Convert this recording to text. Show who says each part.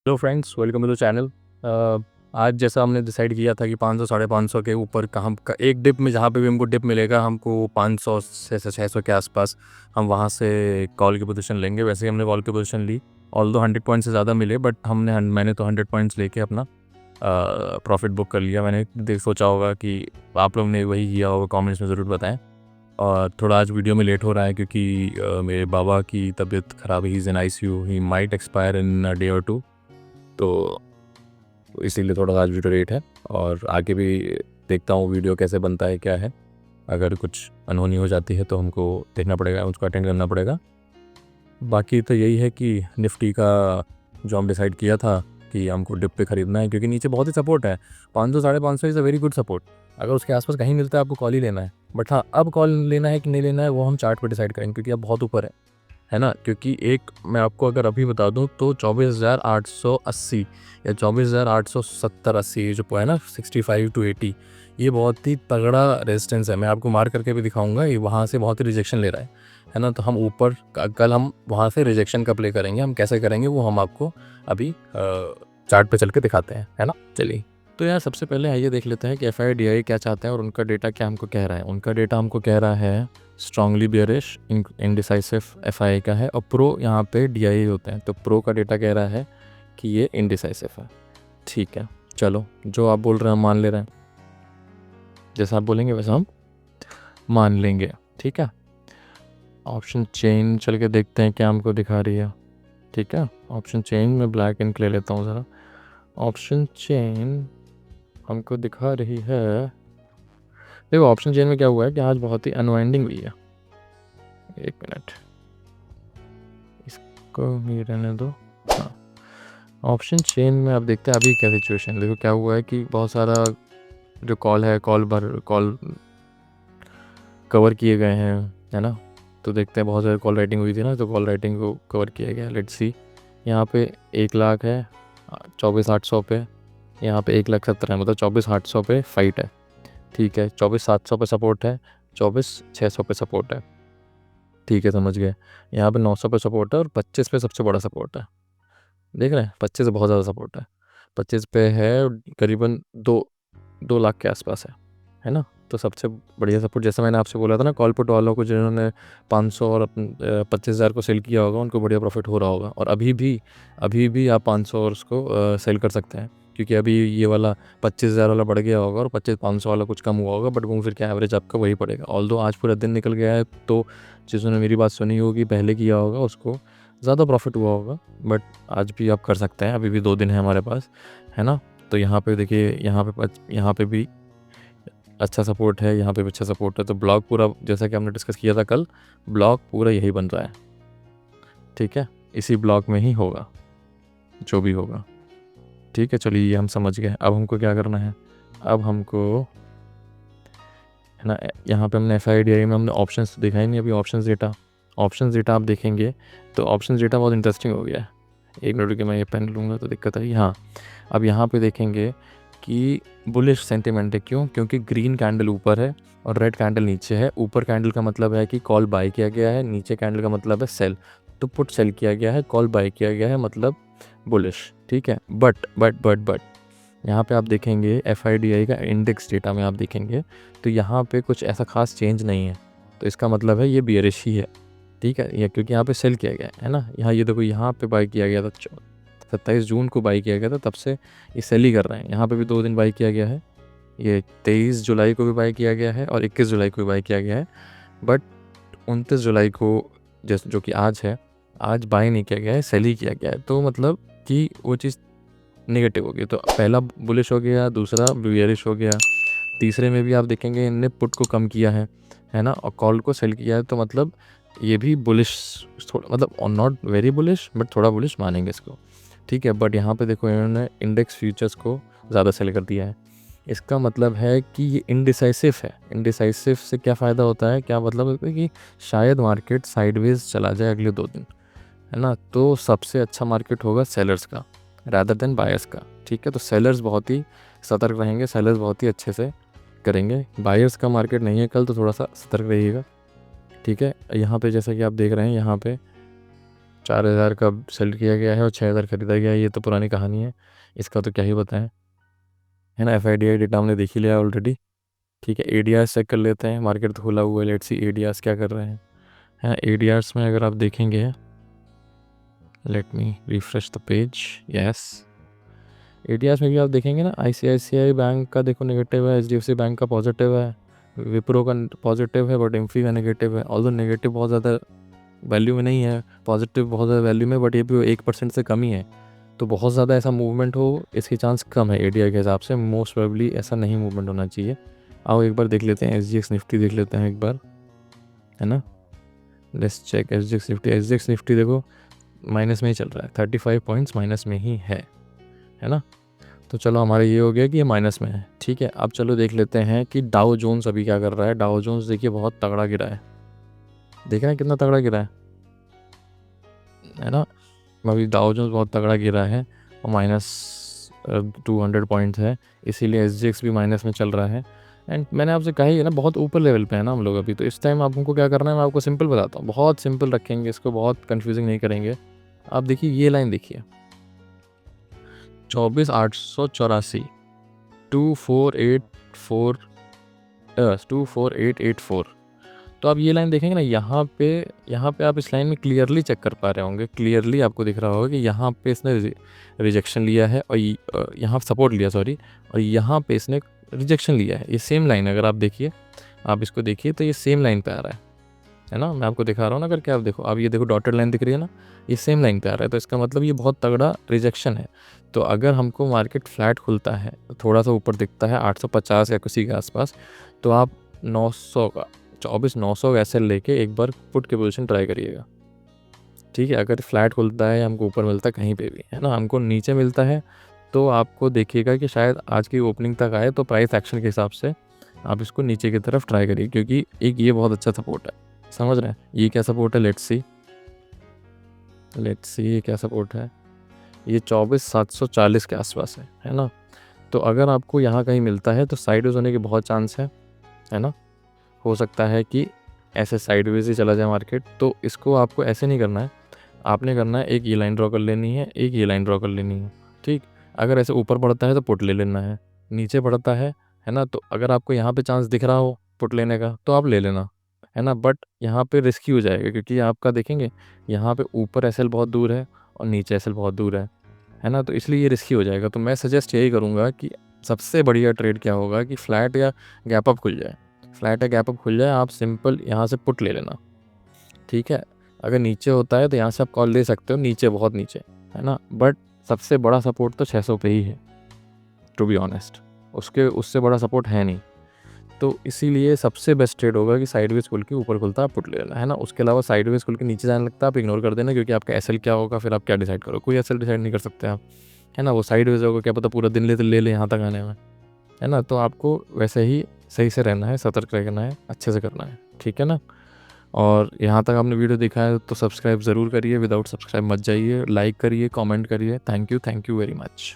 Speaker 1: Hello friends, welcome to the channel. आज जैसा हमने डिसाइड किया था कि 500 550 के ऊपर कहाँ का एक डिप में, जहाँ पे भी हमको डिप मिलेगा, हमको 500 से 600 के आसपास हम वहाँ से कॉल की पोजीशन लेंगे। वैसे ही हमने कॉल की पोजीशन ली, ऑल्दो 100 पॉइंट से ज़्यादा मिले, बट मैंने तो 100 पॉइंट्स लेके अपना प्रॉफिट बुक कर लिया। मैंने सोचा होगा कि आप लोग ने वही किया होगा, कमेंट्स में ज़रूर बताएं। और थोड़ा आज वीडियो में लेट हो रहा है क्योंकि मेरे बाबा की तबीयत ख़राब है, he is in ICU, he might expire in a day और टू, तो इसीलिए थोड़ा आज वीडियो लेट है। और आगे भी देखता हूँ वीडियो कैसे बनता है, क्या है। अगर कुछ अनहोनी हो जाती है तो हमको देखना पड़ेगा, उसको अटेंड करना पड़ेगा। बाकी तो यही है कि निफ्टी का जो हम डिसाइड किया था कि हमको डिप पे ख़रीदना है, क्योंकि नीचे बहुत ही सपोर्ट है। 500 550 is a very good support. अगर उसके आसपास कहीं मिलता है आपको कॉल ही लेना है। बट हाँ, अब कॉल लेना है कि नहीं लेना है वो हम चार्ट पर डिसाइड करेंगे, क्योंकि अब बहुत ऊपर है ना। क्योंकि एक मैं आपको अगर अभी बता दूं तो 24,880 या 24,870-80 जो है ना, 65 to 80, ये बहुत ही तगड़ा रेजिस्टेंस है। मैं आपको मार्क करके भी दिखाऊंगा, ये वहाँ से बहुत ही रिजेक्शन ले रहा है ना। तो हम ऊपर कल हम वहाँ से रिजेक्शन का प्ले करेंगे। हम कैसे करेंगे वो हम आपको अभी चार्ट पे चल के दिखाते हैं, है ना। चलिए, तो यार सबसे पहले आइए देख लेते हैं कि FIDI क्या चाहते हैं और उनका डेटा क्या हमको कह रहा है। उनका डेटा हमको कह रहा है स्ट्रांगली बियरिश, इनडिसाइसिव FI का है, और प्रो यहाँ पे DI होते हैं। तो प्रो का डेटा कह रहा है कि ये इनडिसाइसिव है। ठीक है, चलो जो आप बोल रहे हैं हम मान ले रहे हैं, जैसा आप बोलेंगे वैसा हम मान लेंगे। ठीक है, ऑप्शन चेन चल के देखते हैं क्या हमको दिखा रही है। ठीक है, ऑप्शन चेन में ब्लैक इंक ले लेता हूँ ज़रा। ऑप्शन चेन हमको दिखा रही है, देखो ऑप्शन चेन में क्या हुआ है कि आज बहुत ही अनवाइंडिंग हुई है। एक मिनट, इसको ही रहने दो। हाँ, ऑप्शन चेन में आप देखते हैं अभी क्या सिचुएशन। देखो क्या हुआ है कि बहुत सारा जो कॉल है, कॉल कवर किए गए हैं, है ना। तो देखते हैं बहुत सारी कॉल राइटिंग हुई थी ना, तो कॉल राइटिंग को कवर किया गया। लेट्स सी, यहाँ पे 1 लाख है 24,800 पे, यहाँ पे 1,70,000 है, मतलब 24,800 पे फाइट है। ठीक है, 24,700 पे सपोर्ट है, 24,600 पे सपोर्ट है। ठीक है, समझ गए। यहाँ पे 900 पे सपोर्ट है और 25 पे सबसे बड़ा सपोर्ट है। देख रहे हैं, 25 से बहुत ज़्यादा सपोर्ट है। 25 पे है करीबन 2 लाख के आसपास है ना। तो सबसे बढ़िया सपोर्ट, जैसा मैंने आपसे बोला था ना, कॉल पुट वालों को जिन्होंने 500 और 25,000 को सेल किया होगा उनको बढ़िया प्रॉफिट हो रहा होगा। और अभी भी आप 500 और उसको सेल कर सकते हैं, क्योंकि अभी ये वाला 25,000 वाला बढ़ गया होगा और 500 वाला कुछ कम हुआ होगा, बट घूम फिर के एवरेज आपका वही पड़ेगा। ऑल्दो आज पूरा दिन निकल गया है, तो जिसने मेरी बात सुनी होगी, पहले किया होगा, उसको ज़्यादा प्रॉफिट हुआ होगा। बट आज भी आप कर सकते हैं, अभी भी 2 दिन है हमारे पास, है ना। तो यहाँ पे देखिए, यहाँ पे भी अच्छा सपोर्ट है, यहाँ पे भी अच्छा सपोर्ट है। तो ब्लॉक पूरा, जैसा कि हमने डिस्कस किया था कल, ब्लॉक पूरा यही बन रहा है। ठीक है, इसी ब्लॉक में ही होगा जो भी होगा। ठीक है, चलिए ये हम समझ गए। अब हमको क्या करना है, अब हमको, है ना, यहाँ पे हमने FIDI में हमने ऑप्शंस तो दिखाई नहीं अभी। ऑप्शंस डेटा आप देखेंगे तो ऑप्शंस डेटा बहुत इंटरेस्टिंग हो गया है। एक मिनट के मैं ये पेन लूँगा तो दिक्कत आई। हाँ, अब यहाँ पे देखेंगे कि बुलिश सेंटिमेंट है। क्यों? क्योंकि ग्रीन कैंडल ऊपर है और रेड कैंडल नीचे है। ऊपर कैंडल का मतलब है कि कॉल बाय किया गया है, नीचे कैंडल का मतलब है सेल। तो पुट सेल किया गया है, कॉल बाय किया गया है, मतलब बुलिश। ठीक है, बट यहाँ पे आप देखेंगे FIDI का इंडेक्स डेटा में आप देखेंगे तो यहाँ पे कुछ ऐसा खास चेंज नहीं है। तो इसका मतलब है ये बियरिश ही है। ठीक है, ये क्योंकि यहाँ पे सेल किया गया है ना। यहाँ ये देखो, यहाँ पे बाई किया गया था 27 जून को बाई किया गया था, तब से ये सेल ही कर रहे हैं। यहाँ पे भी 2 दिन बाई किया गया है, ये 23 जुलाई को भी बाई किया गया है और 21 जुलाई को भी बाई किया गया है। बट 29 जुलाई को, जैसे जो कि आज है, आज बाई नहीं किया गया है, सेल ही किया गया है। तो मतलब कि वो चीज़ नेगेटिव हो गई। तो पहला बुलिश हो गया, दूसरा बियरिश हो गया, तीसरे में भी आप देखेंगे इनने पुट को कम किया है ना, और कॉल को सेल किया है। तो मतलब ये भी बुलिश, थोड़ा मतलब नॉट वेरी बुलिश, बट थोड़ा बुलिश मानेंगे इसको। ठीक है, बट यहाँ पे देखो इन्होंने इंडेक्स फ्यूचर्स को ज़्यादा सेल कर दिया है। इसका मतलब है कि ये इनडिसाइसिव है। इनडिसाइसिव से क्या फ़ायदा होता है, क्या मतलब है कि शायद मार्केट साइडवेज चला जाए अगले 2 दिन, है ना। तो सबसे अच्छा मार्केट होगा सेलर्स का रादर देन बायर्स का। ठीक है, तो सेलर्स बहुत ही सतर्क रहेंगे, सेलर्स बहुत ही अच्छे से करेंगे। बायर्स का मार्केट नहीं है कल, तो थोड़ा सा सतर्क रहिएगा। ठीक है, यहाँ पे जैसा कि आप देख रहे हैं, यहाँ पे 4000 का सेल किया गया है और 6000 खरीदा गया है, ये तो पुरानी कहानी है, इसका तो क्या ही बताएं, है ना। FIDI डेटा हमने देख ही लिया ऑलरेडी। ठीक है, ADRs चेक कर लेते हैं, मार्केट तो खुला हुआ है, लेट्स सी ADRs क्या कर रहे हैं। हाँ, ADRs में अगर आप देखेंगे, let me refresh the page, yes, ADRs में भी आप देखेंगे ना, ICICI बैंक का देखो नेगेटिव है, HDFC बैंक का पॉजिटिव है, विप्रो का पॉजिटिव है, बट इम्फी का नेगेटिव है। ऑल्दो नेगेटिव बहुत ज़्यादा वैल्यू में नहीं है, पॉजिटिव बहुत ज़्यादा वैल्यू में, बट ये भी 1% से कम ही है, तो बहुत ज़्यादा ऐसा मूवमेंट हो इसकी चांस कम है ADR के हिसाब से, मोस्ट प्रोबेबली ऐसा नहीं मूवमेंट होना चाहिए। आओ एक बार देख लेते हैं SGX निफ्टी देख लेते हैं एक बार, है ना। Let's check SGX Nifty. SGX Nifty देखो माइनस में ही चल रहा है, 35 पॉइंट्स माइनस में ही है ना। तो चलो हमारा ये हो गया कि ये माइनस में है। ठीक है, अब चलो देख लेते हैं कि डाउ जोन्स अभी क्या कर रहा है। डाउ जोन्स देखिए बहुत तगड़ा गिरा है, देख रहे हैं कितना तगड़ा गिरा है ना। अभी डाउ जोन्स बहुत तगड़ा गिरा है और -200 पॉइंट्स है, इसीलिए SGX भी माइनस में चल रहा है। एंड मैंने आपसे कहा ही है ना, बहुत ऊपर लेवल पे है ना हम लोग अभी, तो इस टाइम आप हमको क्या करना है, मैं आपको सिंपल बताता हूँ, बहुत सिंपल रखेंगे इसको, बहुत कन्फ्यूजिंग नहीं करेंगे। आप देखिए ये लाइन देखिए, 24,884, 24,884, तो आप ये लाइन देखेंगे ना, यहाँ पे आप इस लाइन में क्लियरली चेक कर पा रहे होंगे, क्लियरली आपको दिख रहा होगा कि यहाँ पे इसने रिजेक्शन लिया है और यहाँ सपोर्ट लिया, सॉरी, और यहाँ पे इसने रिजेक्शन लिया है। ये सेम लाइन, अगर आप देखिए, आप इसको देखिए तो ये सेम लाइन पे आ रहा है ना, मैं आपको दिखा रहा हूँ ना करके, आप देखो, आप ये देखो डॉटेड लाइन दिख रही है ना, ये सेम लाइन पे आ रहा है, तो इसका मतलब ये बहुत तगड़ा रिजेक्शन है। तो अगर हमको मार्केट फ्लैट खुलता है, थोड़ा सा ऊपर दिखता है 850 या किसी के आसपास, तो आप 900 का 24,900 ऐसे लेके एक बार पुट की पोजीशन ट्राई करिएगा। ठीक है, अगर फ्लैट खुलता है, हमको ऊपर मिलता है कहीं पे भी, है ना, हमको नीचे मिलता है, तो आपको देखिएगा कि शायद आज की ओपनिंग तक आए, तो प्राइस एक्शन के हिसाब से आप इसको नीचे की तरफ ट्राई करिए, क्योंकि एक ये बहुत अच्छा सपोर्ट है, समझ रहे हैं। ये क्या सपोर्ट है, लेट्स सी ये क्या सपोर्ट है, ये 24,740 के आसपास है ना। तो अगर आपको यहाँ कहीं मिलता है तो साइडवेज होने के बहुत चांस है ना, हो सकता है कि ऐसे साइडवेज ही चला जाए मार्केट। तो इसको आपको ऐसे नहीं करना है, आपने करना है एक ये लाइन ड्रॉ कर लेनी है, एक ये लाइन ड्रॉ कर लेनी है। ठीक, अगर ऐसे ऊपर बढ़ता है तो पुट ले लेना है, नीचे बढ़ता है ना, तो अगर आपको यहाँ पे चांस दिख रहा हो पुट लेने का तो आप ले लेना, है ना। बट यहाँ पे रिस्की हो जाएगा, क्योंकि आपका देखेंगे यहाँ पे ऊपर SL बहुत दूर है और नीचे SL बहुत दूर है ना, तो इसलिए ये रिस्की हो जाएगा। तो मैं सजेस्ट यही करूँगा कि सबसे बढ़िया ट्रेड क्या होगा कि फ्लैट या गैप अप खुल जाए, फ्लैट या गैप अप खुल जाए, आप सिंपल यहाँ से पुट ले लेना। ठीक है, अगर नीचे होता है तो यहाँ से आप कॉल ले सकते हो, नीचे बहुत नीचे, है ना, बट सबसे बड़ा सपोर्ट तो 600 पे ही है, टू बी ऑनेस्ट, उससे बड़ा सपोर्ट है नहीं। तो इसीलिए सबसे बेस्ट ट्रेड होगा कि साइडवेज खुल के ऊपर खुलता है आप पुट ले लेना, है ना। उसके अलावा साइडवेज खुल के नीचे जाने लगता है आप इग्नोर कर देना, क्योंकि आपका SL क्या होगा फिर आप क्या डिसाइड करो, कोई SL डिसाइड नहीं कर सकते आप, है ना। वो साइडवेज होगा, क्या पता पूरा दिन ले यहाँ तक आने में, है ना। तो आपको वैसे ही सही से रहना है, सतर्क रहना है, अच्छे से करना है, ठीक है ना। और यहाँ तक आपने वीडियो देखा है तो सब्सक्राइब ज़रूर करिए, विदाउट सब्सक्राइब मत जाइए, लाइक करिए, कमेंट करिए। Thank you very much.